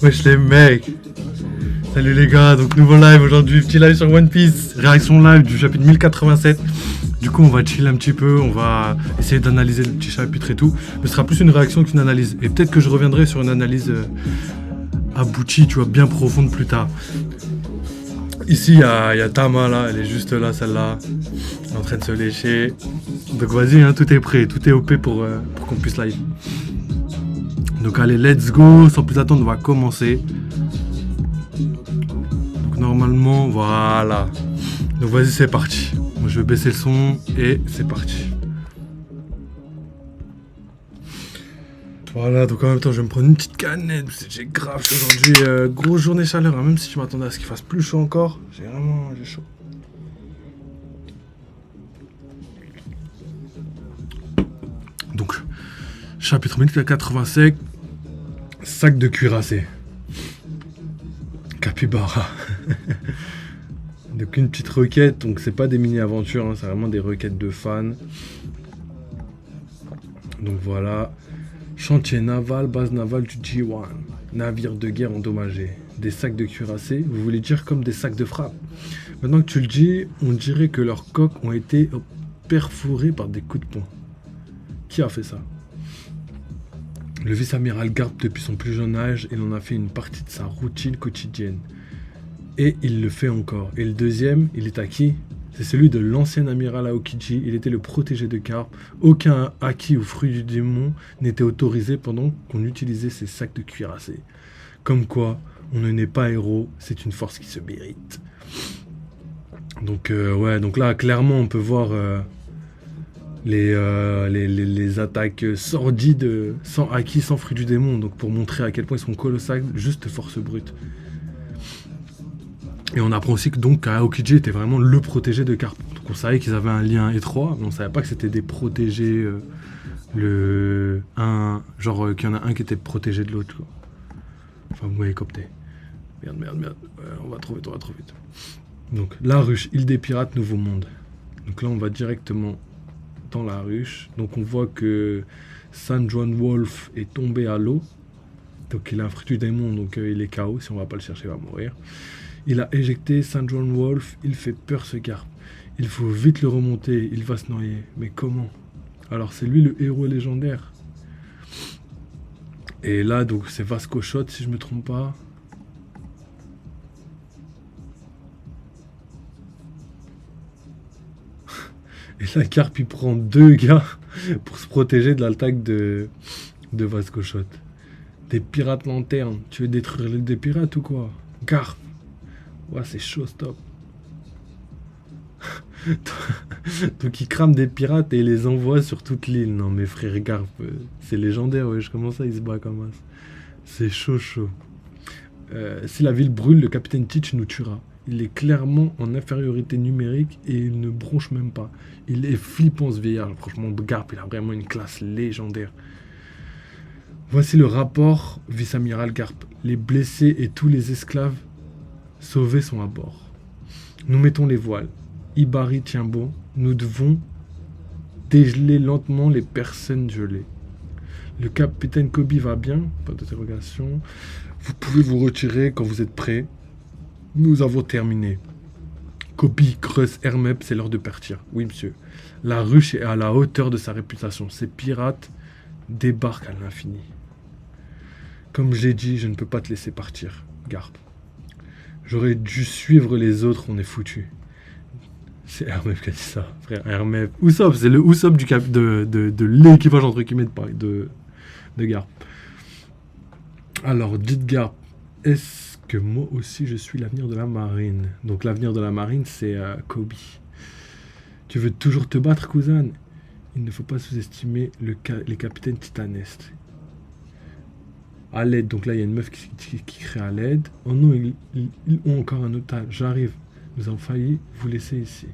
Wesh les mecs. Salut les gars, donc nouveau live aujourd'hui, petit live sur One Piece, réaction live du chapitre 1087. Du coup on va chill un petit peu, on va essayer d'analyser le petit chapitre et tout. Mais ce sera plus une réaction qu'une analyse. Et peut-être que je reviendrai sur une analyse aboutie, tu vois, bien profonde plus tard. Ici il y a Tama là, elle est juste là, celle-là, elle est en train de se lécher. Donc vas-y, hein, tout est prêt, tout est OP pour qu'on puisse live. Donc allez, let's go, sans plus attendre, on va commencer. Donc normalement, voilà. Donc vas-y, c'est parti. Moi, je vais baisser le son et c'est parti. Voilà, donc en même temps, je vais me prendre une petite canette, parce que j'ai grave chaud aujourd'hui. Grosse journée chaleur, hein, même si je m'attendais à ce qu'il fasse plus chaud encore. J'ai chaud. Donc, chapitre 1087, sac de cuirassé. Capybara. Donc une petite requête, donc c'est pas des mini-aventures, hein, c'est vraiment des requêtes de fans. Donc voilà. Chantier naval, base navale du G1. Navire de guerre endommagé. Des sacs de cuirassé, vous voulez dire comme des sacs de frappe. Maintenant que tu le dis, on dirait que leurs coques ont été perforées par des coups de poing. Qui a fait ça? Le vice-amiral Garp, depuis son plus jeune âge, il en a fait une partie de sa routine quotidienne. Et il le fait encore. Et le deuxième, il est à qui? C'est celui de l'ancien amiral Aokiji. Il était le protégé de Garp. Aucun acquis ou fruit du démon n'était autorisé pendant qu'on utilisait ces sacs de cuirassé. Comme quoi, on ne naît pas héros, c'est une force qui se mérite. Donc ouais, donc là, clairement, on peut voir les attaques sordides, sans acquis, sans fruit du démon. Donc pour montrer à quel point ils sont colossales, juste force brute. Et on apprend aussi que donc Aokiji était vraiment le protégé de Garp. Donc on savait qu'ils avaient un lien étroit, mais on savait pas que c'était des protégés. Qu'il y en a un qui était protégé de l'autre. Quoi. Enfin, vous m'avez copté. Merde. Ouais, on va trop vite. Donc la ruche, île des pirates, nouveau monde. Donc là on va directement dans la ruche. Donc on voit que San Juan Wolf est tombé à l'eau. Donc il a un fruit du démon, donc il est KO. Si on va pas le chercher, il va mourir. Il a éjecté San Juan Wolf, il fait peur ce Garp. Il faut vite le remonter, il va se noyer. Mais comment? Alors c'est lui le héros légendaire. Et là donc c'est Vasco Shot si je me trompe pas. Et là Garp il prend 2 gars pour se protéger de l'attaque de Vasco Shot. Des pirates lanternes, tu veux détruire l'île des pirates ou quoi? Garp. Ouais, c'est chaud, stop. Donc il crame des pirates et il les envoie sur toute l'île. Non mais frère Garp, c'est légendaire, wesh, comment ça il se bat comme ça? C'est chaud. Si la ville brûle, le capitaine Teach nous tuera. Il est clairement en infériorité numérique et il ne bronche même pas. Il est flippant ce vieillard. Franchement, Garp, il a vraiment une classe légendaire. Voici le rapport vice-amiral Garp. Les blessés et tous les esclaves sauvés sont à bord. Nous mettons les voiles. Ibari tient bon. Nous devons dégeler lentement les personnes gelées. Le capitaine Koby va bien? Pas d'interrogation. Vous pouvez vous retirer quand vous êtes prêts. Nous avons terminé. Koby, Creuse, Hermep, c'est l'heure de partir. Oui, monsieur. La ruche est à la hauteur de sa réputation. Ces pirates débarquent à l'infini. Comme j'ai dit, je ne peux pas te laisser partir, Garp. J'aurais dû suivre les autres, on est foutu. C'est Hermep qui a dit ça, frère. Hermep. Usopp, c'est le Usopp de l'équipage entre guillemets de Garp. Alors, dites Garp, est-ce que moi aussi je suis l'avenir de la marine? Donc l'avenir de la marine, c'est Koby. Tu veux toujours te battre, cousin? Il ne faut pas sous-estimer les capitaines titanesques. À l'aide, donc là il y a une meuf qui crie à l'aide. Oh non, ils ont encore un otage. J'arrive. Nous avons failli vous laisser ici.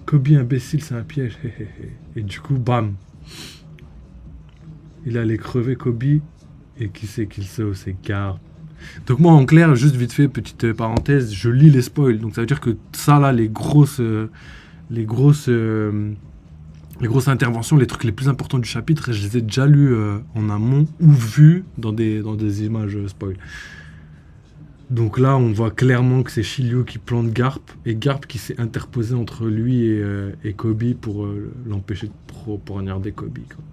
Koby imbécile, c'est un piège. Et du coup, bam. Il allait crever Koby. Et qui c'est qu'il sauve? C'est Garp. Donc moi en clair, juste vite fait, petite parenthèse, je lis les spoils. Donc ça veut dire que ça là, les grosses Les grosses interventions, les trucs les plus importants du chapitre, je les ai déjà lus en amont ou vus dans des images spoil. Donc là, on voit clairement que c'est Shiryu qui plante Garp, et Garp qui s'est interposé entre lui et Kobe pour l'empêcher de poignarder Kobe, quoi.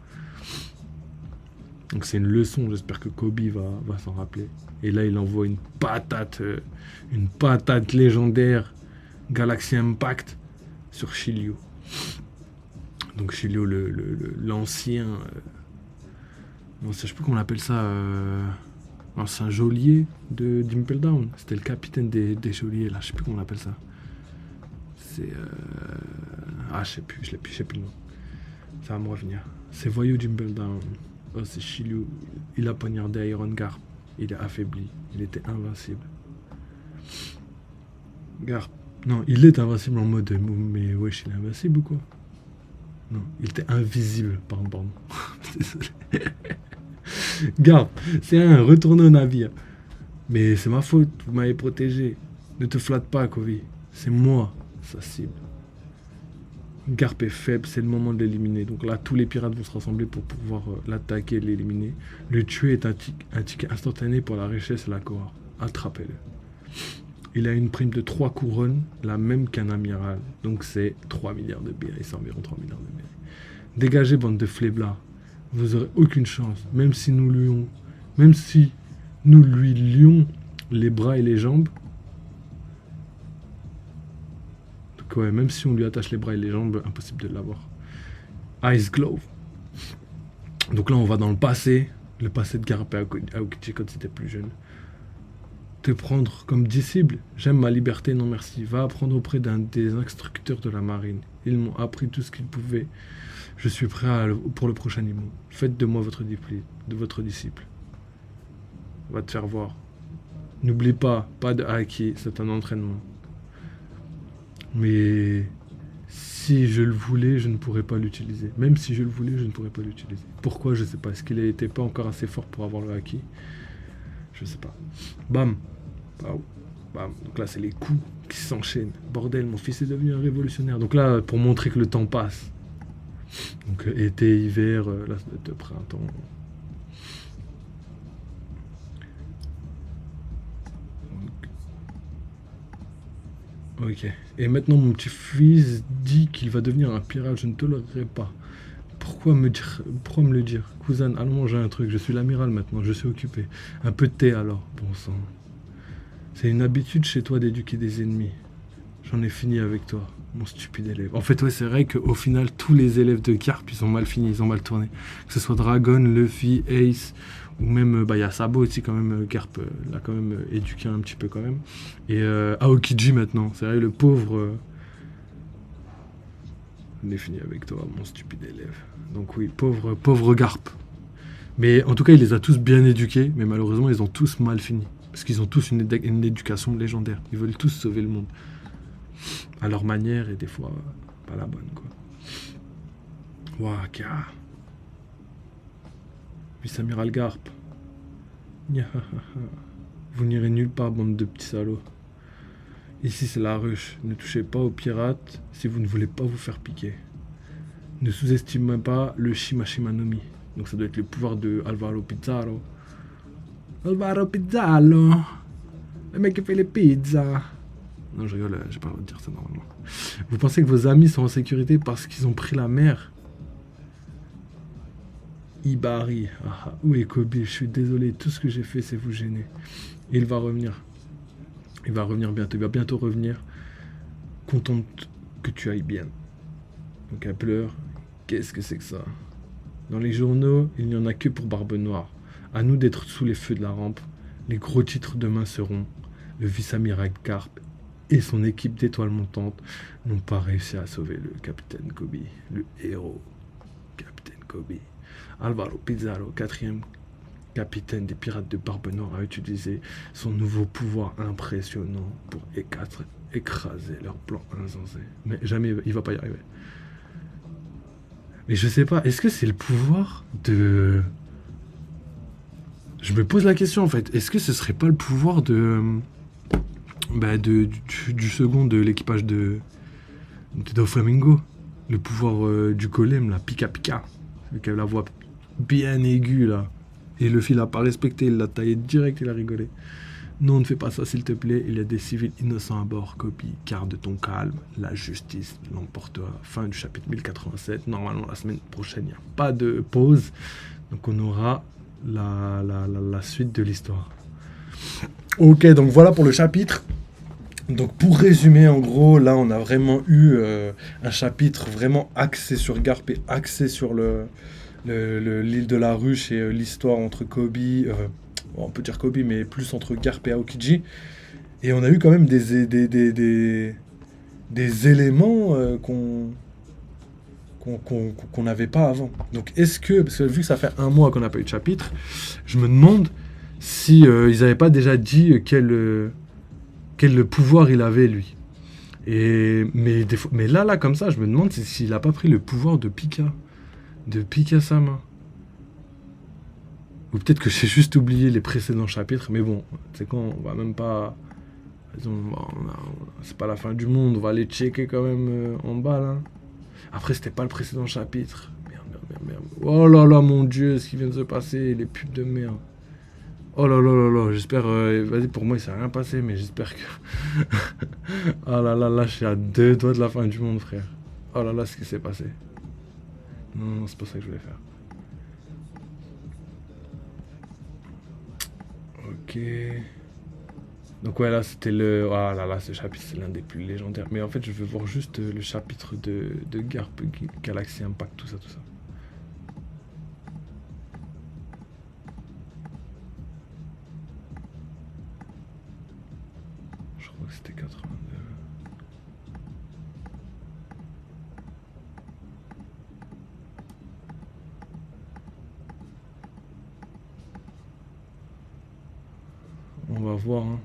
Donc c'est une leçon, j'espère que Kobe va s'en rappeler. Et là, il envoie une patate légendaire, Galaxy Impact, sur Shiryu. Donc Shiryu, l'ancien... je sais plus comment on appelle ça... c'est un geôlier de Dimple Down. C'était le capitaine des geôliers, là. Je sais plus comment on appelle ça. C'est... je sais plus le nom. Ça va me revenir. C'est voyou Dimple Down. Oh, c'est Shiryu. Il a poignardé Iron Garp. Il est affaibli. Il était invincible. Garp. Non, il est invincible en mode... Mais wesh, il est invincible ou quoi? Non, il était invisible. Pardon. Désolé. Garp, c'est un retourné au navire. Mais c'est ma faute, vous m'avez protégé. Ne te flatte pas, Kobe. C'est moi, sa cible. Garp est faible, c'est le moment de l'éliminer. Donc là, tous les pirates vont se rassembler pour pouvoir l'attaquer et l'éliminer. Le tuer est un ticket instantané pour la richesse et la cohorte. Attrapez-le. Il a une prime de 3 couronnes, la même qu'un amiral. Donc c'est 3 milliards de billets. C'est environ 3 milliards de billets. Dégagez, bande de fléblards. Vous aurez aucune chance, même si nous lui lions les bras et les jambes. Donc ouais, même si on lui attache les bras et les jambes, impossible de l'avoir. Ice Glove. Donc là, on va dans le passé de Garp et Aokichi quand c'était plus jeune. Te prendre comme disciple, j'aime ma liberté, non merci. Va apprendre auprès d'un des instructeurs de la marine. Ils m'ont appris tout ce qu'ils pouvaient. Je suis prêt pour le prochain niveau. Faites de moi votre disciple. Va te faire voir. N'oublie pas de haki, c'est un entraînement. Mais si je le voulais, je ne pourrais pas l'utiliser. Même si je le voulais, je ne pourrais pas l'utiliser. Pourquoi? Je sais pas. Est-ce qu'il n'était pas encore assez fort pour avoir le haki? Je sais pas. Bam. Bam. Donc là, c'est les coups qui s'enchaînent. Bordel, mon fils est devenu un révolutionnaire. Donc là, pour montrer que le temps passe. Donc été, hiver, là ça doit être printemps. Ok. Et maintenant mon petit fils dit qu'il va devenir un pirate, je ne tolérerai pas. Pourquoi me le dire? Cousin, allons manger un truc, je suis l'amiral maintenant, je suis occupé. Un peu de thé alors, bon sang. C'est une habitude chez toi d'éduquer des ennemis. J'en ai fini avec toi, mon stupide élève. En fait, ouais, c'est vrai qu'au final, tous les élèves de Garp, ils ont mal fini, ils ont mal tourné. Que ce soit Dragon, Luffy, Ace, ou même, y a Sabo aussi quand même, Garp l'a quand même éduqué un petit peu quand même. Et Aokiji maintenant, c'est vrai, le pauvre... J'en ai fini avec toi, mon stupide élève. Donc oui, pauvre Garp. Mais en tout cas, il les a tous bien éduqués, mais malheureusement, ils ont tous mal fini. Parce qu'ils ont tous une éducation légendaire. Ils veulent tous sauver le monde. À leur manière et des fois pas la bonne, quoi. Waka. Vice-amiral Garp. Vous n'irez nulle part, bande de petits salauds. Ici c'est la ruche. Ne touchez pas aux pirates si vous ne voulez pas vous faire piquer. Ne sous-estimez pas le Shimashima no Mi. Donc ça doit être le pouvoir de Alvaro Pizarro. Alvaro Pizarro, le mec qui fait les pizzas. Non, je rigole, j'ai pas le droit de dire ça normalement. Vous pensez que vos amis sont en sécurité parce qu'ils ont pris la mer? Ibari, où est Kobe? Je suis désolé, tout ce que j'ai fait, c'est vous gêner. Il va revenir. Il va revenir bientôt. Il va bientôt revenir. Contente que tu ailles bien. Donc elle pleure. Qu'est-ce que c'est que ça? Dans les journaux, il n'y en a que pour Barbe Noire. À nous d'être sous les feux de la rampe. Les gros titres demain seront le vice-amiral Garp et son équipe d'étoiles montantes n'ont pas réussi à sauver le capitaine Kobe, le héros capitaine Kobe. Alvaro Pizarro, 4e capitaine des pirates de Barbe Noire, a utilisé son nouveau pouvoir impressionnant pour écraser leur plan insensé. Mais jamais il va pas y arriver. Mais je sais pas, est-ce que c'est le pouvoir de... Je me pose la question en fait, est-ce que ce serait pas le pouvoir du second de l'équipage de Doflamingo? Le pouvoir du golem, là, Pika Pika. Avec la voix bien aiguë, là. Et le fil a pas respecté, il l'a taillé direct, il a rigolé. Non, ne fais pas ça, s'il te plaît. Il y a des civils innocents à bord. Copie, garde ton calme. La justice l'emportera. Fin du chapitre 1087. Normalement, la semaine prochaine, il n'y a pas de pause. Donc, on aura la suite de l'histoire. Ok, donc voilà pour le chapitre. Donc, pour résumer, en gros, là, on a vraiment eu un chapitre vraiment axé sur Garp et axé sur l'île de la ruche et l'histoire entre Kobe, on peut dire Kobe, mais plus entre Garp et Aokiji. Et on a eu quand même des éléments qu'on n'avait pas avant. Donc est-ce que, parce que vu que ça fait un mois qu'on n'a pas eu de chapitre, je me demande si ils n'avaient pas déjà dit quel pouvoir il avait lui. Mais là, comme ça, je me demande s'il n'a pas pris le pouvoir de Pika-sama. Ou peut-être que j'ai juste oublié les précédents chapitres, mais bon, c'est quand on va même pas... C'est pas la fin du monde, on va aller checker quand même en bas là. Après, c'était pas le précédent chapitre. Merde. Oh là là, mon dieu, ce qui vient de se passer, les pubs de merde. Oh là là là là, j'espère... vas-y, pour moi, il s'est rien passé, mais j'espère que... Oh là là là, je suis à 2 doigts de la fin du monde, frère. Oh là là, ce qui s'est passé. Non, c'est pas ça que je voulais faire. Ok. Donc ouais, là, c'était le... Ah là là, ce chapitre, c'est l'un des plus légendaires. Mais en fait, je veux voir juste le chapitre de Garp, Galaxy Impact, tout ça. Je crois que c'était 82. On va voir, hein.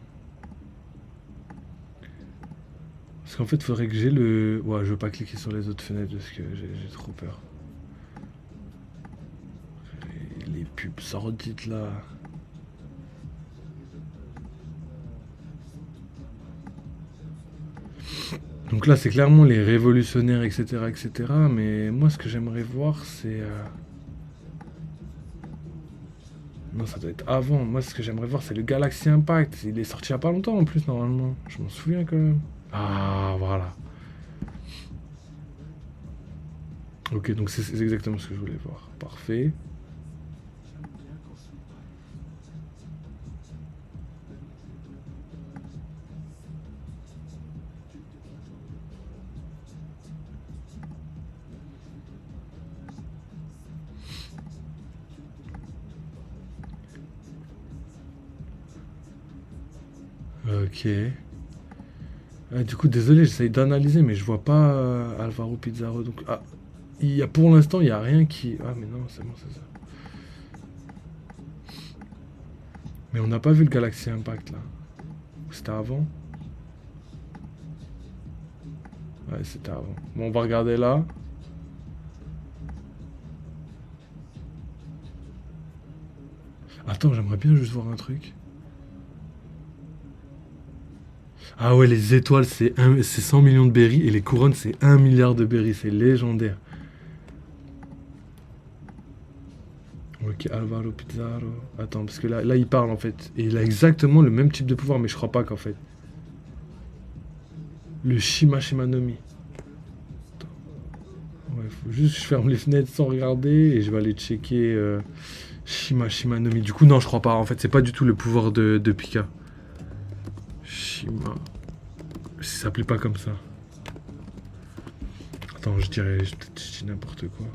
Parce qu'en fait, il faudrait que j'ai le... Ouais, je veux pas cliquer sur les autres fenêtres parce que j'ai trop peur. Les pubs sordides, là. Donc là, c'est clairement les révolutionnaires, etc. Mais moi, ce que j'aimerais voir, c'est... Non, ça doit être avant. Moi, ce que j'aimerais voir, c'est le Galaxy Impact. Il est sorti il y a pas longtemps, en plus, normalement. Je m'en souviens, quand même. Ah, voilà. Ok, donc c'est exactement ce que je voulais voir. Parfait. Ok. Ah, du coup, désolé, j'essaye d'analyser, mais je vois pas Alvaro Pizarro. Donc, ah, pour l'instant, il n'y a rien qui... Ah, mais non, c'est bon, c'est ça. Mais on n'a pas vu le Galaxy Impact, là. C'était avant? Ouais, c'était avant. Bon, on va regarder là. Attends, j'aimerais bien juste voir un truc. Ah ouais, les étoiles, c'est 100 millions de berries et les couronnes, c'est 1 milliard de berries. C'est légendaire. Ok, Alvaro Pizarro. Attends, parce que là, il parle en fait. Et il a exactement le même type de pouvoir, mais je crois pas qu'en fait. Le Shima Shimanomi. Ouais, faut juste que je ferme les fenêtres sans regarder et je vais aller checker Shima Shimanomi. Du coup, non, je crois pas. En fait, c'est pas du tout le pouvoir de Pika. Shima. Ça s'appelait pas comme ça. Attends, je dis n'importe quoi.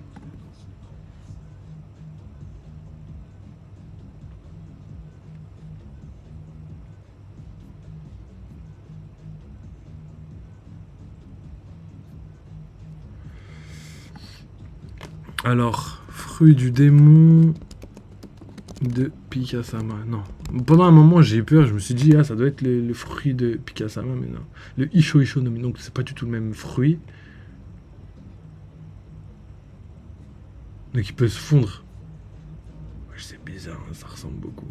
Alors, fruit du démon de Pika-sama. Non. Pendant un moment, j'ai eu peur. Je me suis dit, ah, ça doit être le fruit de Pika-sama, mais non. Le Isho Isho Nomi. Donc, c'est pas du tout le même fruit. Donc, il peut se fondre. Ouais, c'est bizarre, hein, ça ressemble beaucoup.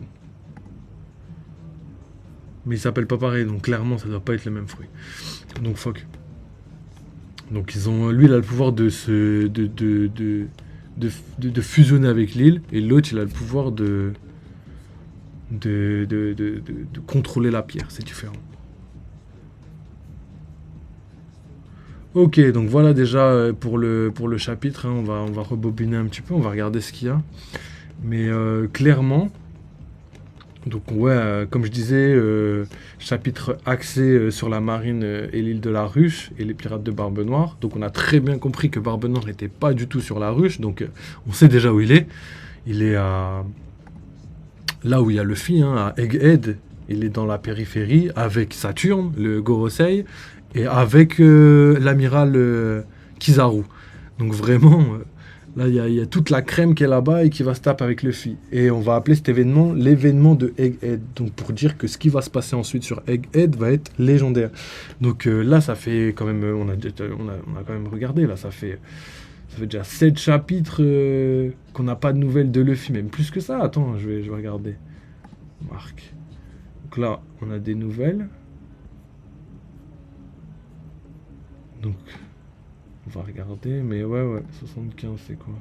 Mais il s'appelle pas pareil, donc clairement, ça doit pas être le même fruit. Donc, fuck. Donc lui, il a le pouvoir de fusionner avec l'île, et l'autre, il a le pouvoir de contrôler la pierre. C'est différent. Ok, donc voilà déjà pour le chapitre, hein, on va rebobiner un petit peu, on va regarder ce qu'il y a. Mais clairement, donc ouais, comme je disais, chapitre axé sur la marine et l'île de la Ruche et les pirates de Barbe Noire. Donc on a très bien compris que Barbe Noire n'était pas du tout sur la Ruche, donc on sait déjà où il est. Il est là où il y a Luffy, hein, à Egghead. Il est dans la périphérie avec Saturne, le Gorosei, et avec l'amiral Kizaru. Donc vraiment, là il y a toute la crème qui est là-bas et qui va se taper avec Luffy. Et on va appeler cet événement l'événement de Egghead. Donc pour dire que ce qui va se passer ensuite sur Egghead va être légendaire. Donc là ça fait quand même, on a quand même regardé, là ça fait déjà 7 chapitres qu'on n'a pas de nouvelles de Luffy, même plus que ça. Attends, je vais regarder. Marc. Donc là, on a des nouvelles. Donc, on va regarder. Mais ouais, 75, c'est quoi?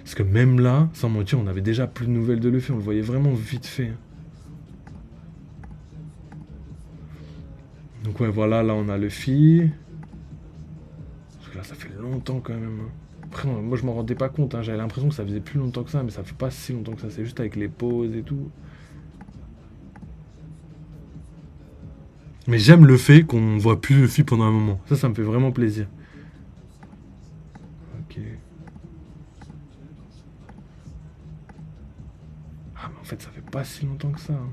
Parce que même là, sans mentir, on avait déjà plus de nouvelles de Luffy. On le voyait vraiment vite fait. Donc ouais, voilà, là, on a Luffy. Parce que là, ça fait longtemps quand même. Après, moi, je m'en rendais pas compte. Hein. J'avais l'impression que ça faisait plus longtemps que ça, mais ça fait pas si longtemps que ça. C'est juste avec les pauses et tout. Mais j'aime le fait qu'on voit plus Luffy pendant un moment. Ça me fait vraiment plaisir. Ok. Ah, mais en fait, ça fait pas si longtemps que ça. Hein.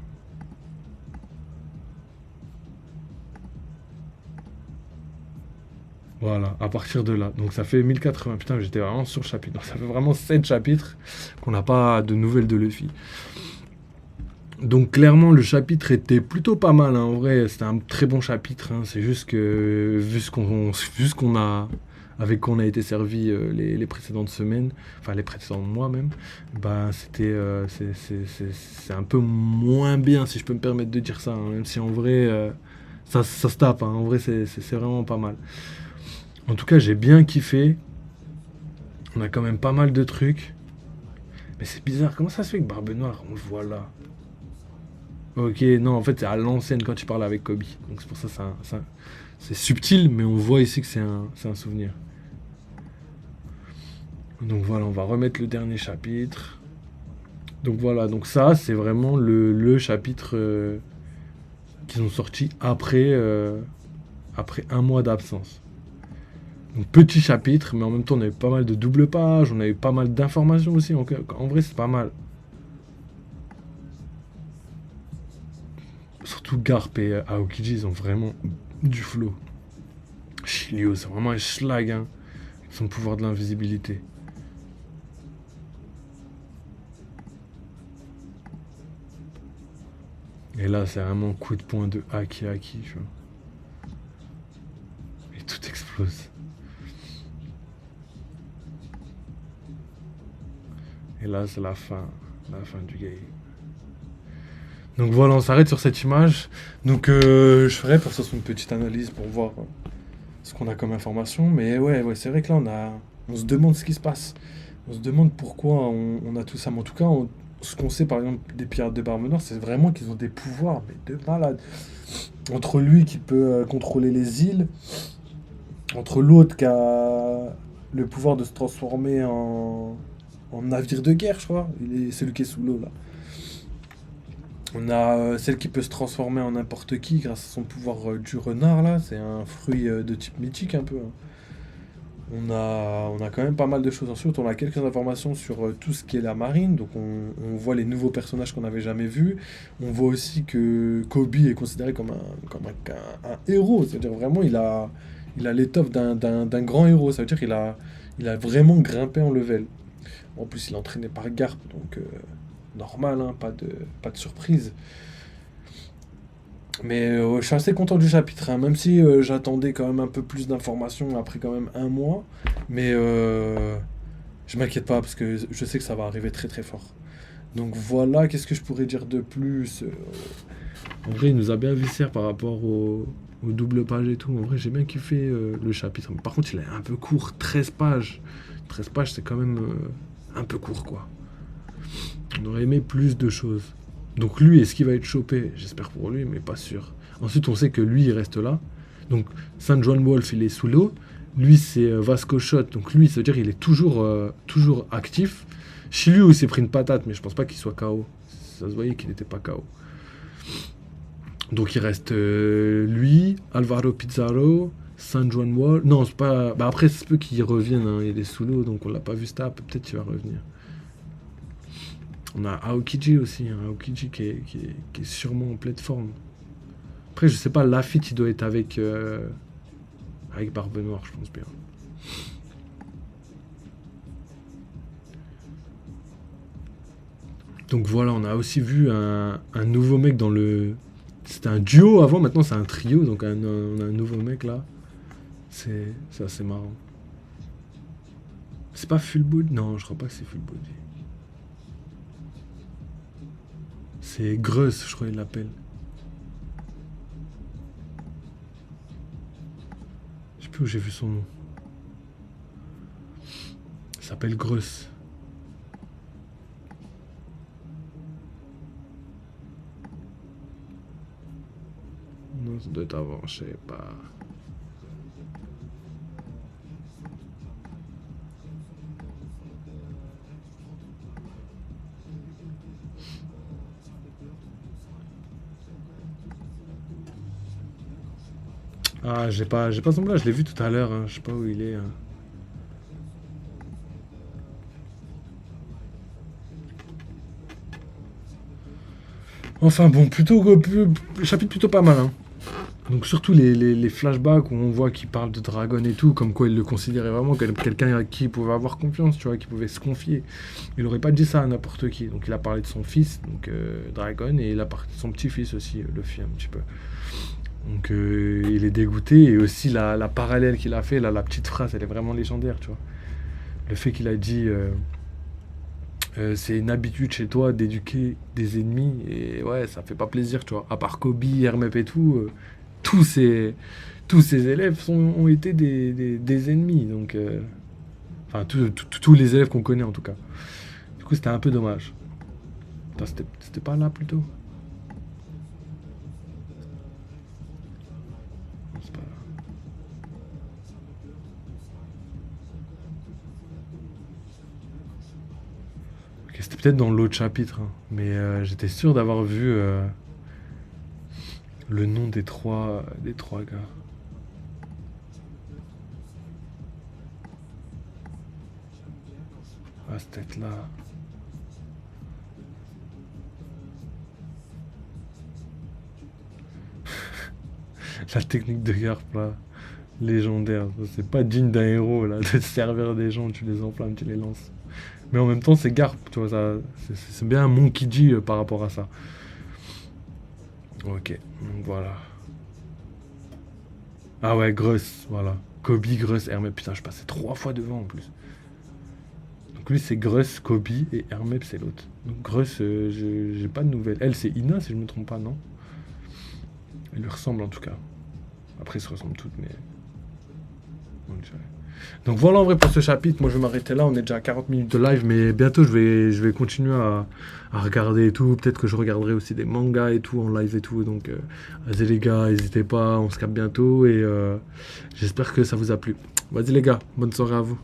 Voilà, à partir de là. Donc ça fait 1080. Putain, j'étais vraiment sur le chapitre. Donc ça fait vraiment 7 chapitres qu'on n'a pas de nouvelles de Luffy. Donc clairement, le chapitre était plutôt pas mal. Hein. En vrai, c'était un très bon chapitre. Hein. C'est juste que, vu ce qu'on a, avec quoi on a été servi les précédentes semaines, enfin les précédents mois même, bah c'est un peu moins bien, si je peux me permettre de dire ça. Hein. Même si en vrai, ça se tape. Hein. En vrai, c'est vraiment pas mal. En tout cas, j'ai bien kiffé. On a quand même pas mal de trucs. Mais c'est bizarre, comment ça se fait que Barbe Noire, on le voit là? Ok, non, en fait, c'est à l'ancienne quand tu parles avec Kobe. Donc c'est pour ça, c'est subtil, mais on voit ici que c'est un souvenir. Donc voilà, on va remettre le dernier chapitre. Donc voilà, donc ça, c'est vraiment le chapitre qu'ils ont sorti après un mois d'absence. Donc petit chapitre, mais en même temps, on avait pas mal de double pages, on avait pas mal d'informations aussi. Donc, en vrai, c'est pas mal. Surtout Garp et Aokiji, ils ont vraiment du flow. Shiryu, c'est vraiment un schlag, hein, avec son pouvoir de l'invisibilité. Et là, c'est vraiment coup de poing de Haki, tu vois. Et tout explose. Et là, c'est la fin du game. Donc voilà, on s'arrête sur cette image. Donc je ferai pour ça une petite analyse pour voir ce qu'on a comme information. Mais ouais, c'est vrai que là, on se demande ce qui se passe. On se demande pourquoi on a tout ça. Mais en tout cas, ce qu'on sait par exemple des pirates de Barbe Noire, c'est vraiment qu'ils ont des pouvoirs, mais de malade. Entre lui qui peut contrôler les îles, entre l'autre qui a le pouvoir de se transformer en navire de guerre, je crois. C'est celui qui est sous l'eau là. On a celle qui peut se transformer en n'importe qui grâce à son pouvoir du renard là. C'est un fruit de type mythique un peu. Hein. On a quand même pas mal de choses. Ensuite, on a quelques informations sur tout ce qui est la marine. Donc, on voit les nouveaux personnages qu'on n'avait jamais vus. On voit aussi que Kobe est considéré comme un héros. C'est-à-dire vraiment, il a l'étoffe d'un grand héros. Ça veut dire qu'il a vraiment grimpé en level. En plus, il est entraîné par Garp. Donc, normal, hein, pas de surprise. Mais je suis assez content du chapitre, hein, même si j'attendais quand même un peu plus d'informations après quand même un mois. Mais je m'inquiète pas parce que je sais que ça va arriver très très fort. Donc voilà, qu'est-ce que je pourrais dire de plus En vrai, il nous a bien vissé par rapport Aux doubles pages et tout. En vrai, j'ai bien kiffé le chapitre. Mais par contre, il est un peu court, 13 pages. 13 pages, c'est quand même un peu court, quoi. On aurait aimé plus de choses. Donc lui, est-ce qu'il va être chopé? J'espère pour lui, mais pas sûr. Ensuite, on sait que lui, il reste là. Donc, San Juan Wolf, il est sous l'eau. Lui, c'est Vasco Shot. Donc lui, ça veut dire qu'il est toujours actif. Shiryu, il s'est pris une patate, mais je pense pas qu'il soit KO. Ça se voyait qu'il n'était pas KO. Donc il reste lui, Alvaro Pizarro, San Juan Wolf. Non, c'est pas. Bah après, c'est peu qu'il revienne. Hein. Il est sous l'eau, donc on l'a pas vu star. Peut-être qu'il va revenir. On a Aokiji aussi. Hein. Aokiji qui est sûrement en pleine forme. Après, je sais pas, Lafitte, il doit être avec Barbe Noire, je pense bien. Donc voilà, on a aussi vu un nouveau mec dans le... C'était un duo avant, maintenant c'est un trio, donc on a un nouveau mec là. C'est assez marrant. C'est pas Full Body? Non, je crois pas que c'est Full Body. C'est Gruss, je crois qu'il l'appelle. Je sais plus où j'ai vu son nom. Il s'appelle Gruss. Non, ça doit être avant, je sais pas. Ah, j'ai pas son blague, je l'ai vu tout à l'heure, hein. Je sais pas où il est. Hein. Enfin bon, chapitre plutôt pas mal. Hein. Donc surtout les flashbacks où on voit qu'il parle de Dragon et tout, comme quoi il le considérait vraiment comme quelqu'un à qui il pouvait avoir confiance, tu vois, qui pouvait se confier. Il aurait pas dit ça à n'importe qui. Donc il a parlé de son fils, donc Dragon, et il a parlé de son petit-fils aussi, Luffy un petit peu. Donc il est dégoûté, et aussi la parallèle qu'il a fait, là, la petite phrase, elle est vraiment légendaire, tu vois. Le fait qu'il a dit c'est une habitude chez toi d'éduquer des ennemis, et ouais, ça fait pas plaisir, tu vois. À part Kobe, Hermep et tout, tous ces élèves ont été des ennemis, donc enfin tous les élèves qu'on connaît en tout cas. Du coup, c'était un peu dommage. Attends, c'était pas là plutôt? Non, c'est pas là. Ok, c'était peut-être dans l'autre chapitre, hein. Mais j'étais sûr d'avoir vu le nom des trois gars. Ah, c'est peut-être là. La technique de Garp là, légendaire. C'est pas digne d'un héros là, de te servir des gens, tu les enflammes, tu les lances. Mais en même temps, c'est Garp, tu vois, c'est bien un Monkey G par rapport à ça. Ok, donc voilà. Ah ouais, Gruss, voilà. Kobe, Gruss, Hermep. Putain, je passais 3 fois devant en plus. Donc lui, c'est Gruss, Kobe, et Hermep, c'est l'autre. Donc Gruss, j'ai pas de nouvelles. Elle, c'est Ina, si je me trompe pas, non? Elle lui ressemble en tout cas. Après, ils se ressemblent toutes, mais... Donc voilà en vrai pour ce chapitre, moi je vais m'arrêter là, on est déjà à 40 minutes de live, mais bientôt je vais continuer à regarder et tout, peut-être que je regarderai aussi des mangas et tout en live et tout, donc vas-y les gars, n'hésitez pas, on se capte bientôt et j'espère que ça vous a plu. Vas-y les gars, bonne soirée à vous.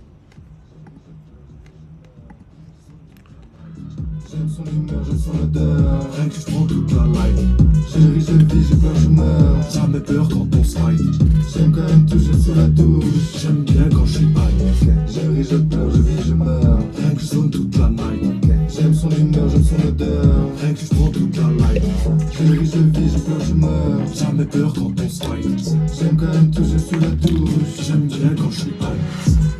J'aime son humeur, j'aime son odeur, rien que je prends toute la life. Chérie, je vis, j'ai peur, je meurs, jamais peur quand on slide. J'aime quand même toucher sous la douche, j'aime bien quand je suis high. Chérie, je pleure, je vis, je meurs, rien que je zone toute la night. J'aime son humeur, j'aime son odeur, rien que je prends toute la life. Chérie, je vis, j'ai peur, je meurs, jamais peur quand on slide. J'aime quand même toucher sous la douche, j'aime bien quand je suis high.